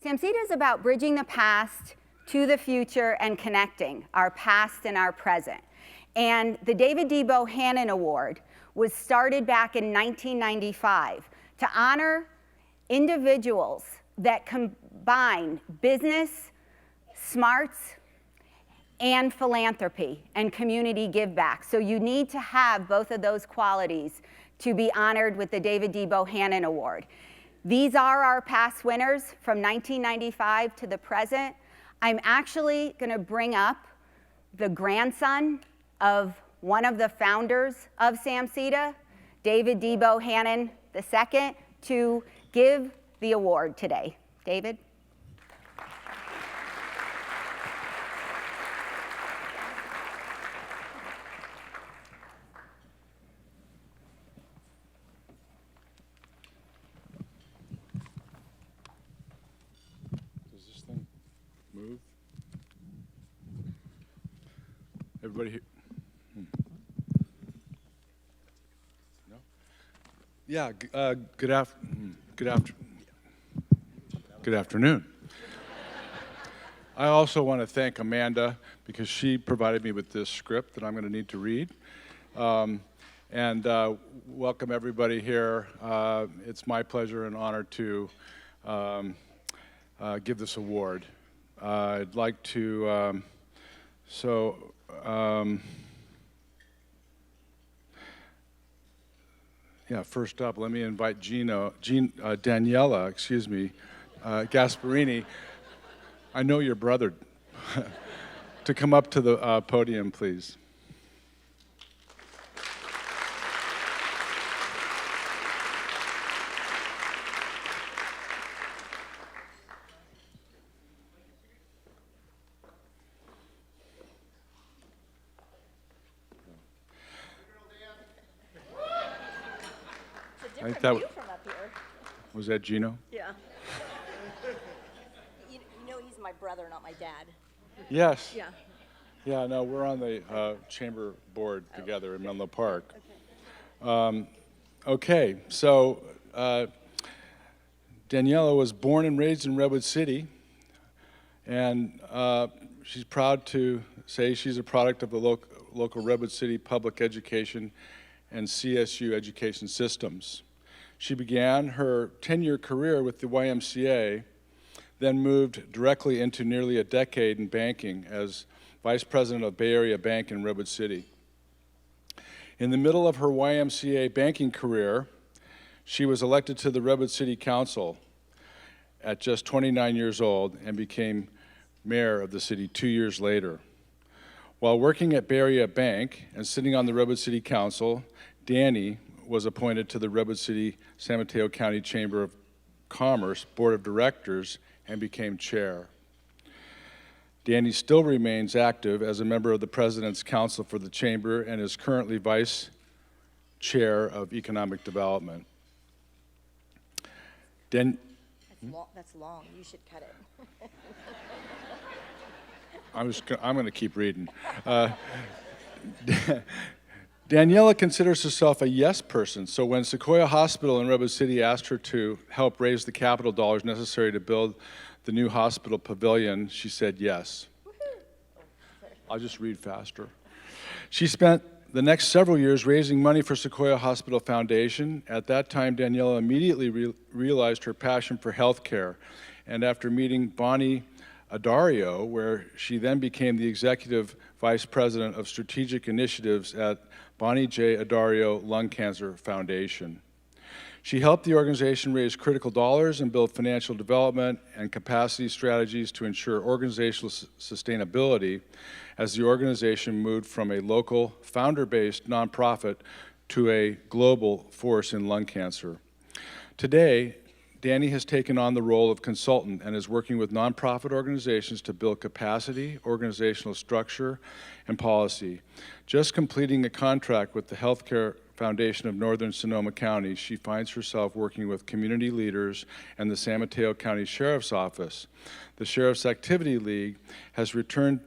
SAMCEDA is about bridging the past to the future and connecting our past and our present. And the David D. Bohannon Award was started back in 1995 to honor individuals that combine business, smarts, and philanthropy and community give back. So you need to have both of those qualities to be honored with the David D. Bohannon Award. These are our past winners from 1995 to the present. I'm actually going to bring up the grandson of one of the founders of SAMCEDA, David D. Bohannon II, to give the award today. David? Move. Everybody here? No? Yeah, good afternoon. I also want to thank Amanda because she provided me with this script that I'm going to need to read. And welcome everybody here. It's my pleasure and honor to give this award. I'd like to, first up, let me invite Daniela, Gasparini. I know your brother, to come up to the podium, please. I think that view from up here. Was that Gino? Yeah. you know he's my brother, not my dad. Yes. Yeah. Yeah, no, we're on the chamber board together in Menlo Park. Okay, so Daniela was born and raised in Redwood City, and she's proud to say she's a product of the local Redwood City public education and CSU education systems. She began her 10-year career with the YMCA, then moved directly into nearly a decade in banking as Vice President of Bay Area Bank in Redwood City. In the middle of her YMCA banking career, she was elected to the Redwood City Council at just 29 years old and became mayor of the city 2 years later. While working at Bay Area Bank and sitting on the Redwood City Council, Dani was appointed to the Redwood City San Mateo County Chamber of Commerce Board of Directors and became chair. Dani still remains active as a member of the President's Council for the Chamber and is currently Vice Chair of Economic Development. That's long. You should cut it. I'm going to keep reading. Daniela considers herself a yes person, so when Sequoia Hospital in Redwood City asked her to help raise the capital dollars necessary to build the new hospital pavilion, she said yes. I'll just read faster. She spent the next several years raising money for Sequoia Hospital Foundation. At that time, Daniela immediately realized her passion for healthcare, and after meeting Bonnie Adario, where she then became the Executive Vice President of Strategic Initiatives at Bonnie J. Adario Lung Cancer Foundation. She helped the organization raise critical dollars and build financial development and capacity strategies to ensure organizational sustainability as the organization moved from a local, founder-based nonprofit to a global force in lung cancer. Today, Dani has taken on the role of consultant and is working with nonprofit organizations to build capacity, organizational structure, and policy. Just completing a contract with the Healthcare Foundation of Northern Sonoma County, she finds herself working with community leaders and the San Mateo County Sheriff's Office. The Sheriff's Activity League has returned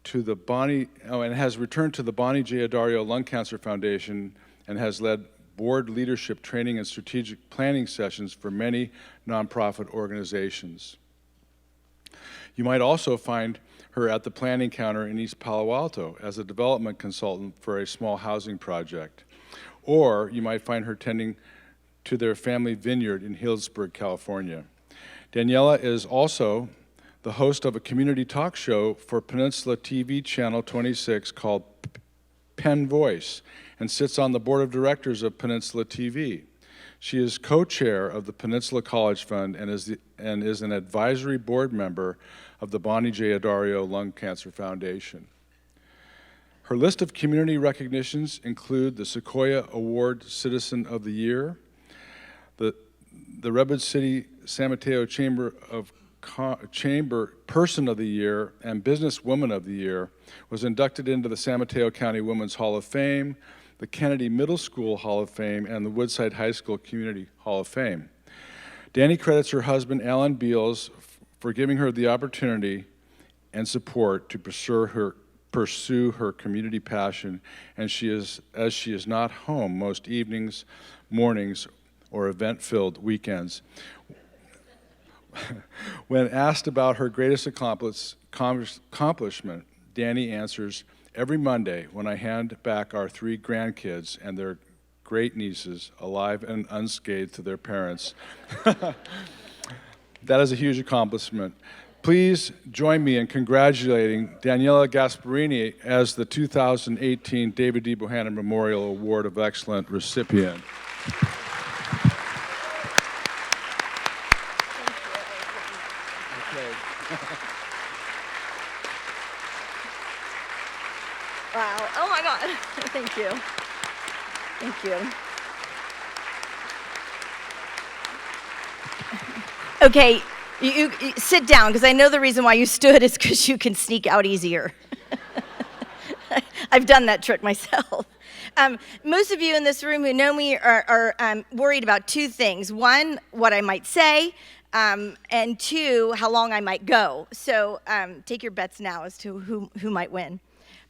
to the Bonnie J. Adario Lung Cancer Foundation and has led board leadership training and strategic planning sessions for many nonprofit organizations. You might also find her at the planning counter in East Palo Alto as a development consultant for a small housing project. Or you might find her tending to their family vineyard in Healdsburg, California. Daniela is also the host of a community talk show for Peninsula TV Channel 26 called Penn Voice, and sits on the board of directors of Peninsula TV. She is co-chair of the Peninsula College Fund and is an advisory board member of the Bonnie J. Adario Lung Cancer Foundation. Her list of community recognitions include the Sequoia Award Citizen of the Year, the Redwood City San Mateo Chamber Person of the Year and Businesswoman of the Year, was inducted into the San Mateo County Women's Hall of Fame, the Kennedy Middle School Hall of Fame, and the Woodside High School Community Hall of Fame. Dani credits her husband, Alan Beals, for giving her the opportunity and support to pursue her community passion, and as she is not home most evenings, mornings, or event-filled weekends. When asked about her greatest accomplishment, Dani answers, "Every Monday when I hand back our 3 grandkids and their great nieces alive and unscathed to their parents." That is a huge accomplishment. Please join me in congratulating Daniela Gasparini as the 2018 David D. Bohannon Memorial Award of Excellence recipient. Wow, oh my God, thank you. Thank you. Okay, you sit down, because I know the reason why you stood is because you can sneak out easier. I've done that trick myself. Most of you in this room who know me are worried about 2 things. 1, what I might say, and 2, how long I might go. So take your bets now as to who might win.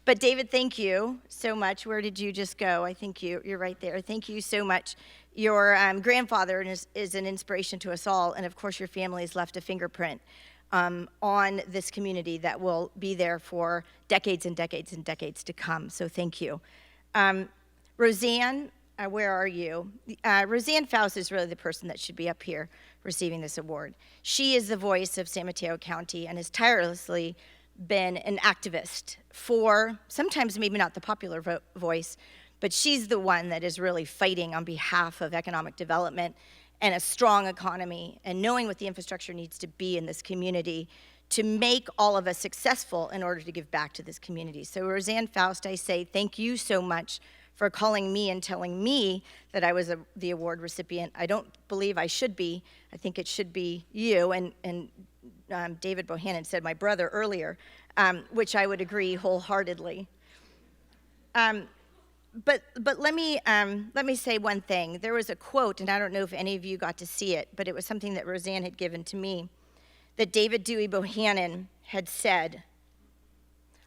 But David, thank you so much. Where did you just go? I think you're right there. Thank you so much. Your grandfather is an inspiration to us all, and of course your family has left a fingerprint on this community that will be there for decades and decades and decades to come. So thank you. Roseanne, where are you? Roseanne Faust is really the person that should be up here receiving this award. She is the voice of San Mateo County and has tirelessly been an activist for, sometimes maybe not the popular voice, but she's the one that is really fighting on behalf of economic development and a strong economy, and knowing what the infrastructure needs to be in this community to make all of us successful in order to give back to this community. So Roseanne Faust, I say thank you so much for calling me and telling me that I was the award recipient. I don't believe I should be. I think it should be you, and David Bohannon said my brother earlier, which I would agree wholeheartedly. But let me say one thing. There was a quote, and I don't know if any of you got to see it, but it was something that Roseanne had given to me, that David Dewey Bohannon had said,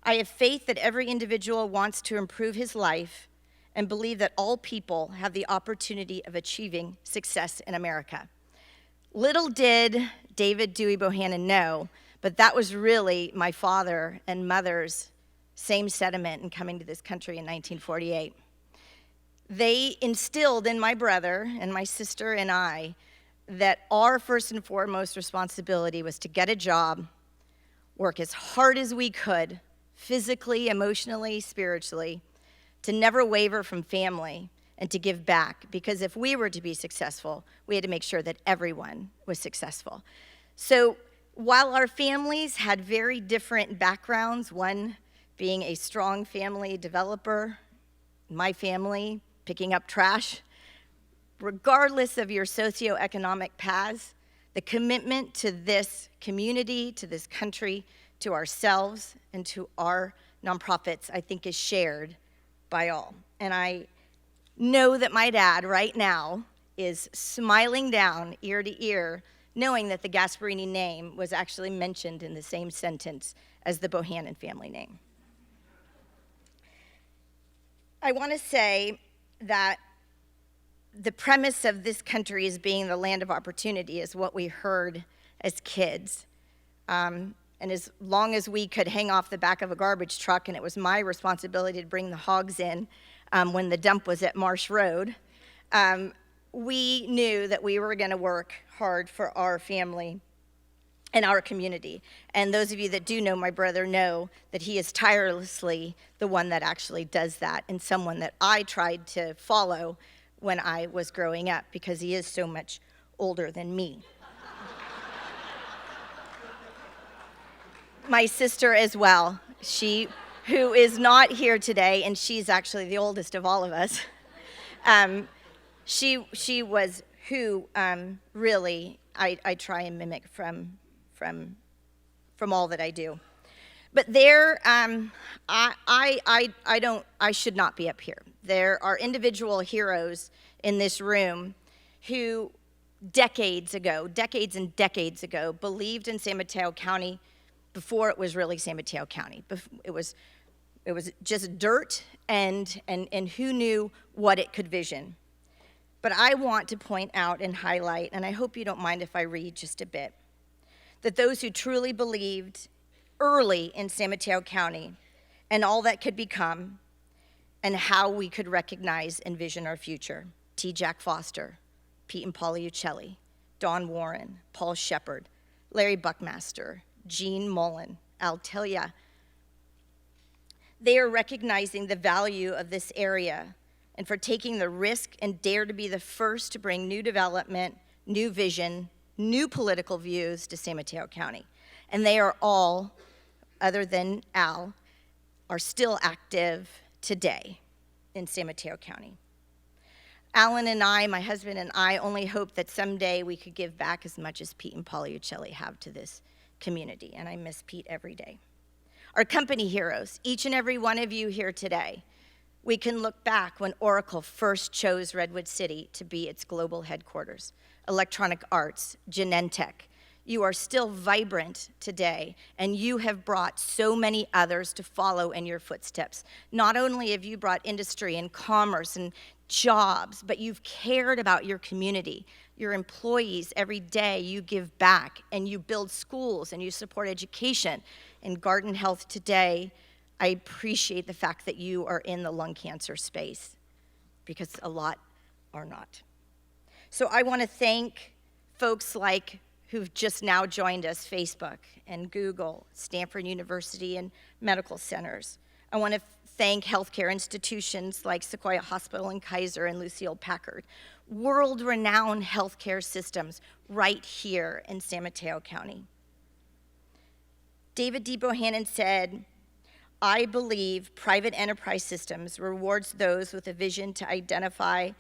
"I have faith that every individual wants to improve his life and believe that all people have the opportunity of achieving success in America." Little did David Dewey Bohannon know, but that was really my father and mother's same sentiment in coming to this country in 1948. They instilled in my brother and my sister and I that our first and foremost responsibility was to get a job, work as hard as we could, physically, emotionally, spiritually, to never waver from family, and to give back, because if we were to be successful, we had to make sure that everyone was successful. So while our families had very different backgrounds, one being a strong family developer, my family picking up trash, regardless of your socioeconomic paths, the commitment to this community, to this country, to ourselves, and to our nonprofits, I think is shared by all. And I know that my dad right now is smiling down ear to ear, knowing that the Gasparini name was actually mentioned in the same sentence as the Bohannon family name. I want to say that the premise of this country as being the land of opportunity is what we heard as kids. And as long as we could hang off the back of a garbage truck, and it was my responsibility to bring the hogs in when the dump was at Marsh Road, we knew that we were going to work hard for our family and our community. And those of you that do know my brother know that he is tirelessly the one that actually does that, and someone that I tried to follow when I was growing up, because he is so much older than me. My sister as well, who is not here today, and she's actually the oldest of all of us. She was who really I try and mimic from all that I do. But there, I should not be up here. There are individual heroes in this room who decades and decades ago, believed in San Mateo County before it was really San Mateo County. It was just dirt, and who knew what it could vision. But I want to point out and highlight, and I hope you don't mind if I read just a bit, that those who truly believed early in San Mateo County and all that could become and how we could recognize and vision our future. T. Jack Foster, Pete and Paula Uccelli, Don Warren, Paul Shepard, Larry Buckmaster, Gene Mullen, Altelia. They are recognizing the value of this area and for taking the risk and dare to be the first to bring new development, new vision, new political views to San Mateo County. And they are all, other than Al, are still active today in San Mateo County. Alan and I, my husband and I, only hope that someday we could give back as much as Pete and Paula Uccelli have to this community, and I miss Pete every day. Our company heroes, each and every one of you here today, we can look back when Oracle first chose Redwood City to be its global headquarters. Electronic Arts, Genentech, you are still vibrant today, and you have brought so many others to follow in your footsteps. Not only have you brought industry and commerce and jobs, but you've cared about your community, your employees. Every day you give back, and you build schools, and you support education. In Garden Health today, I appreciate the fact that you are in the lung cancer space, because a lot are not. So I want to thank folks like who've just now joined us, Facebook and Google, Stanford University and medical centers. I want to thank healthcare institutions like Sequoia Hospital and Kaiser and Lucille Packard, world-renowned healthcare systems right here in San Mateo County. David D. Bohannon said, "I believe private enterprise systems rewards those with a vision to identify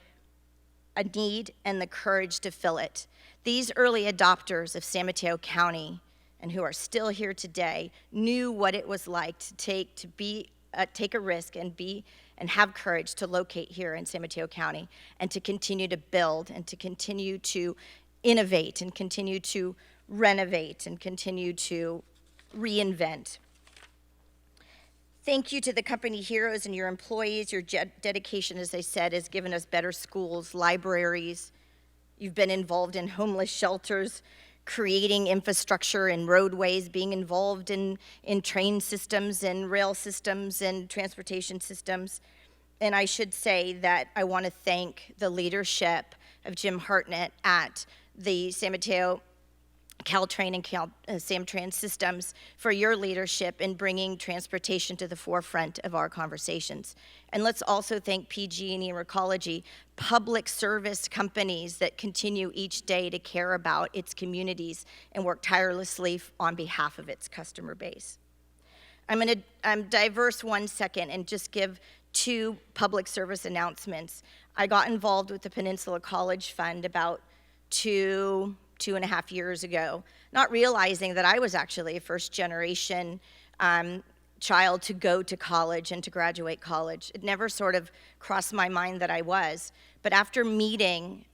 a need and the courage to fill it. These early adopters of San Mateo County, and who are still here today, knew what it was like to take a risk and have courage to locate here in San Mateo County, and to continue to build, and to continue to innovate, and continue to renovate, and continue to reinvent. Thank you to the company heroes and your employees. Your dedication, as I said, has given us better schools, libraries. You've been involved in homeless shelters, creating infrastructure and roadways, being involved in train systems and rail systems and transportation systems. And I should say that I want to thank the leadership of Jim Hartnett at the San Mateo Caltrain and Samtrans systems for your leadership in bringing transportation to the forefront of our conversations. And let's also thank PG&E and Recology, public service companies that continue each day to care about its communities and work tirelessly on behalf of its customer base. I'm diverse 1 second and just give 2 public service announcements. I got involved with the Peninsula College Fund about 2.5 years ago, not realizing that I was actually a first-generation child to go to college and to graduate college. It never sort of crossed my mind that I was. But after meeting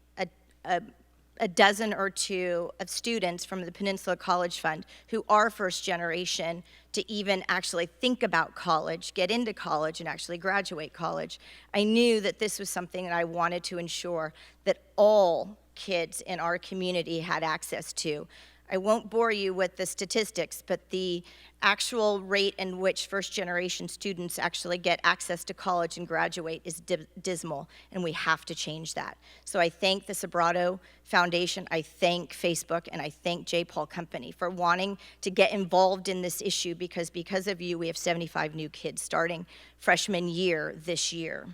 a dozen or 2 of students from the Peninsula College Fund who are first generation to even actually think about college, get into college, and actually graduate college, I knew that this was something that I wanted to ensure that all kids in our community had access to. I won't bore you with the statistics, but the actual rate in which first-generation students actually get access to college and graduate is dismal, and we have to change that. So I thank the Sobrato Foundation, I thank Facebook, and I thank J. Paul Company for wanting to get involved in this issue, because of you, we have 75 new kids starting freshman year this year.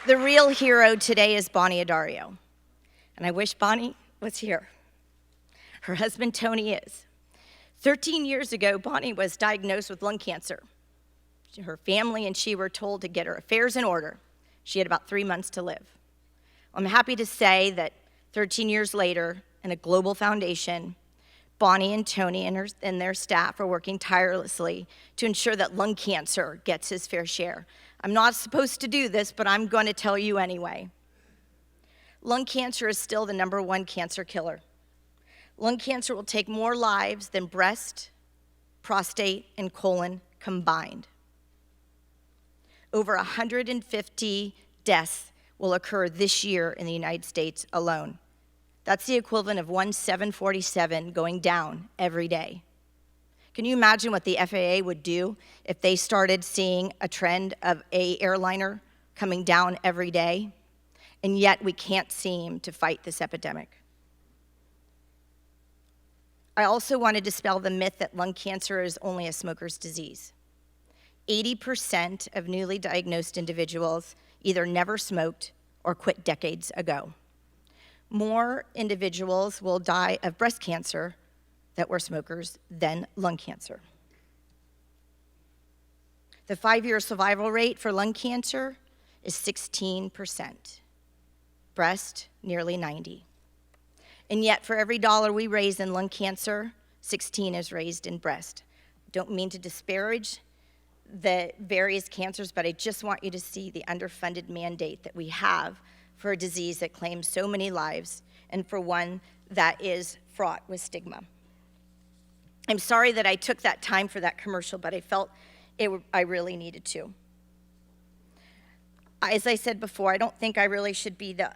The real hero today is Bonnie Adario, and I wish Bonnie was here. Her husband, Tony, is. 13 years ago, Bonnie was diagnosed with lung cancer. Her family and she were told to get her affairs in order. She had about 3 months to live. I'm happy to say that 13 years later, in a global foundation, Bonnie and Tony and their staff are working tirelessly to ensure that lung cancer gets his fair share. I'm not supposed to do this, but I'm going to tell you anyway. Lung cancer is still the #1 cancer killer. Lung cancer will take more lives than breast, prostate, and colon combined. Over 150 deaths will occur this year in the United States alone. That's the equivalent of one 747 going down every day. Can you imagine what the FAA would do if they started seeing a trend of an airliner coming down every day? And yet we can't seem to fight this epidemic. I also want to dispel the myth that lung cancer is only a smoker's disease. 80% of newly diagnosed individuals either never smoked or quit decades ago. More individuals will die of breast cancer that were smokers than lung cancer. The 5-year survival rate for lung cancer is 16%. Breast, nearly 90%. And yet, for every dollar we raise in lung cancer, 16 is raised in breast. Don't mean to disparage the various cancers, but I just want you to see the underfunded mandate that we have for a disease that claims so many lives and for one that is fraught with stigma. I'm sorry that I took that time for that commercial, but I felt I really needed to. As I said before, I don't think I really should be the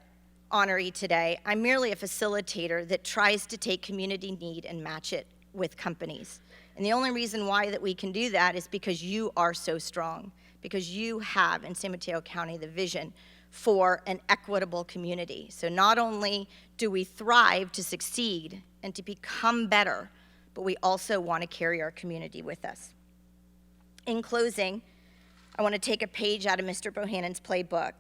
honoree today. I'm merely a facilitator that tries to take community need and match it with companies. And the only reason why that we can do that is because you are so strong, because you have in San Mateo County the vision for an equitable community. So not only do we thrive to succeed and to become better, but we also want to carry our community with us. In closing, I want to take a page out of Mr. Bohannon's playbook.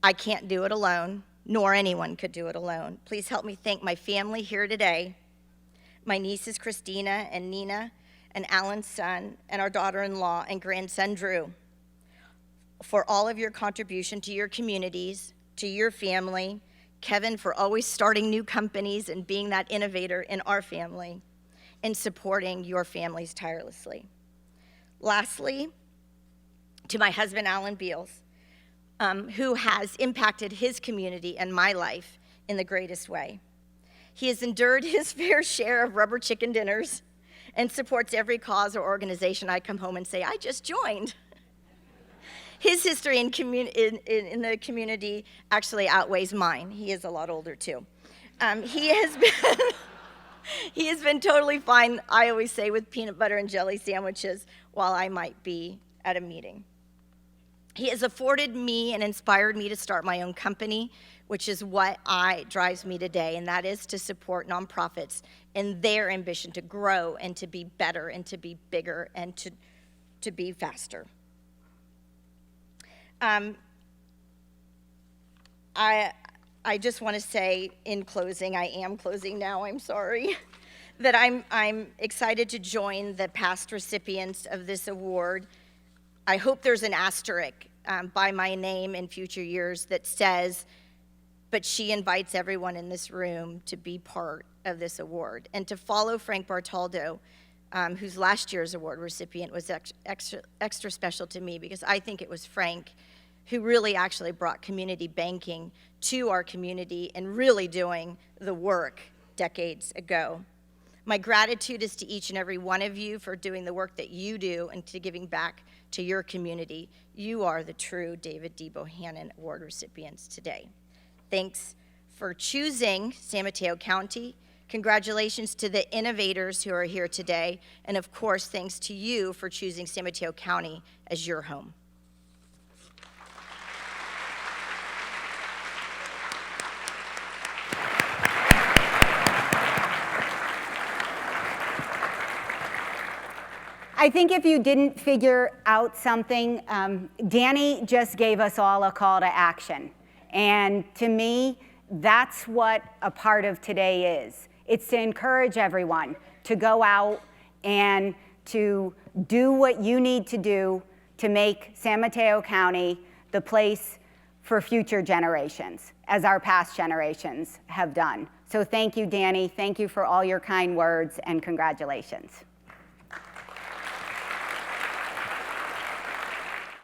I can't do it alone, nor anyone could do it alone. Please help me thank my family here today, my nieces Christina and Nina, and Alan's son, and our daughter-in-law and grandson Drew, for all of your contribution to your communities, to your family, Kevin for always starting new companies and being that innovator in our family, and supporting your families tirelessly. Lastly, to my husband, Alan Beals, who has impacted his community and my life in the greatest way. He has endured his fair share of rubber chicken dinners and supports every cause or organization I come home and say, I just joined. His history in the community actually outweighs mine. He is a lot older too. He has been totally fine, I always say, with peanut butter and jelly sandwiches while I might be at a meeting. He has afforded me and inspired me to start my own company, which is what drives me today, and that is to support nonprofits in their ambition to grow and to be better and to be bigger and to be faster. I just want to say in closing, I am closing now, I'm sorry, that I'm excited to join the past recipients of this award. I hope there's an asterisk by my name in future years that says, but she invites everyone in this room to be part of this award and to follow Frank Bartaldo, whose last year's award recipient was extra special to me because I think it was Frank who really actually brought community banking to our community and really doing the work decades ago. My gratitude is to each and every one of you for doing the work that you do and to giving back to your community. You are the true David D. Bohannon Award recipients today. Thanks for choosing San Mateo County. Congratulations to the innovators who are here today. And of course, thanks to you for choosing San Mateo County as your home. I think if you didn't figure out something, Dani just gave us all a call to action. And to me, that's what a part of today is. It's to encourage everyone to go out and to do what you need to do to make San Mateo County the place for future generations, as our past generations have done. So thank you, Dani. Thank you for all your kind words, and congratulations.